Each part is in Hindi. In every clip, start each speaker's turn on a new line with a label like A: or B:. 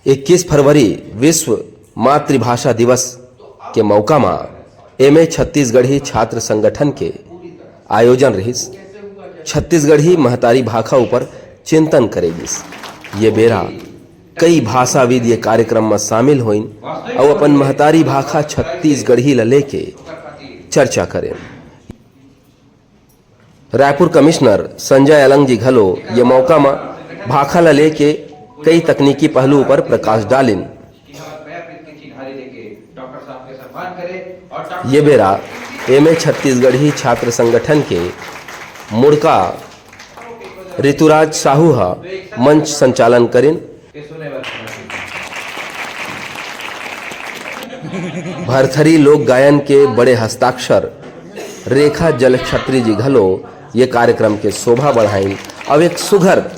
A: 21 फरवरी विश्व मातृभाषा दिवस के मौका में एमए छत्तीसगढ़ी छात्र संगठन के आयोजन रहिस। छत्तीसगढ़ी महतारी भाषा ऊपर चिंतन करेगिस। ये बेरा कई भाषाविद ये कार्यक्रम में शामिल होइन और अपन महतारी भाषा छत्तीसगढ़ी ल लेके चर्चा करें। रायपुर कमिश्नर संजय अलंग जी घलो ये मौका में भाषा ल लेके कई तकनीकी पहलू पर प्रकाश डालिन। ये बेरा एमए छत्तीसगढ़ी छात्र संगठन के मुड़का ऋतुराज साहू मंच संचालन करें। भरथरी लोक गायन के बड़े हस्ताक्षर रेखा जलछत्री जी घलो ये कार्यक्रम के शोभा बढ़ाइन और एक सुघर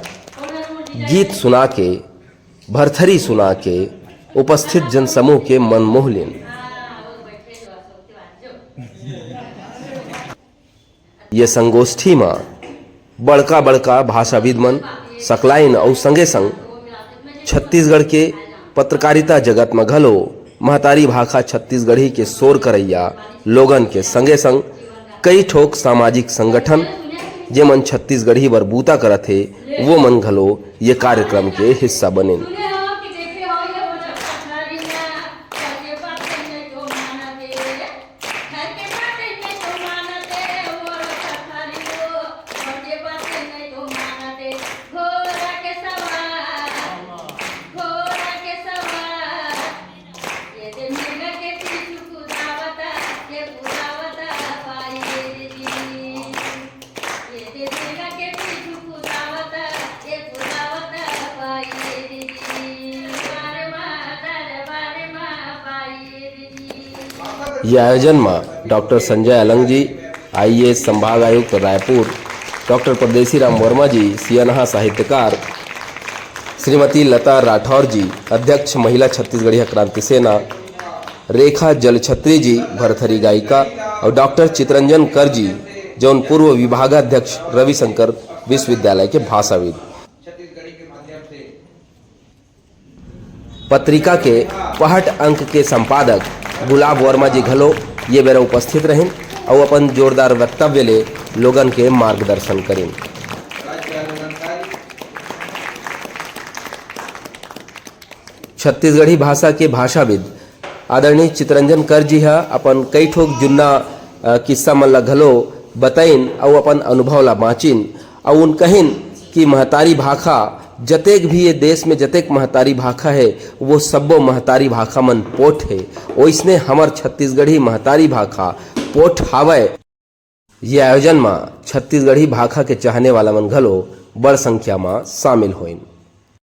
A: गीत सुना के भरथरी सुना के उपस्थित जनसमूह के मन मोह लेन। ये संगोष्ठी में बड़का बड़का भाषाविद मन सकलाइन और संगे संग छत्तीसगढ़ के पत्रकारिता जगत में घलो महतारी भाषा छत्तीसगढ़ी के शोर करैया लोगन के संगे संग कई ठोक सामाजिक संगठन जे मन छत्तीसगढ़ी बर बूता करत हे वो मन घलो ये कार्यक्रम के हिस्सा बने। ये आयोजन में डॉक्टर संजय अलंग जी आईएएस संभाग आयुक्त रायपुर, डॉक्टर परदेसी राम वर्मा जी सियानहा साहित्यकार, श्रीमती लता राठौर जी अध्यक्ष महिला छत्तीसगढ़ी क्रांति सेना, रेखा जलछत्री जी भरथरी गायिका और डॉक्टर चितरंजन कर जी जौन पूर्व विभागाध्यक्ष रविशंकर विश्वविद्यालय के भाषाविद। पत्रिका के पहट अंक के संपादक गुलाब वर्मा जी घलो ये बेरा उपस्थित रहें और अपन जोरदार वक्तव्य ले लोगन के मार्गदर्शन करें। छत्तीसगढ़ी भाषा के भाषाविद आदरणीय चितरंजन कर जी अपन कई ठोक जुन्ना किस्सा मन ला घलो बताइन और अपन अनुभव ला बाँचिन और उन कहिन कि महतारी भाषा जतेक भी ये देश में जतेक महतारी भाषा है वो सब्बो महतारी भाषा मन पोठ है। ओइसने हमर छत्तीसगढ़ी महतारी भाषा पोठ हावय। ये आयोजन में छत्तीसगढ़ी भाषा के चाहने वाला मन घलो बड़ संख्या में शामिल होइन।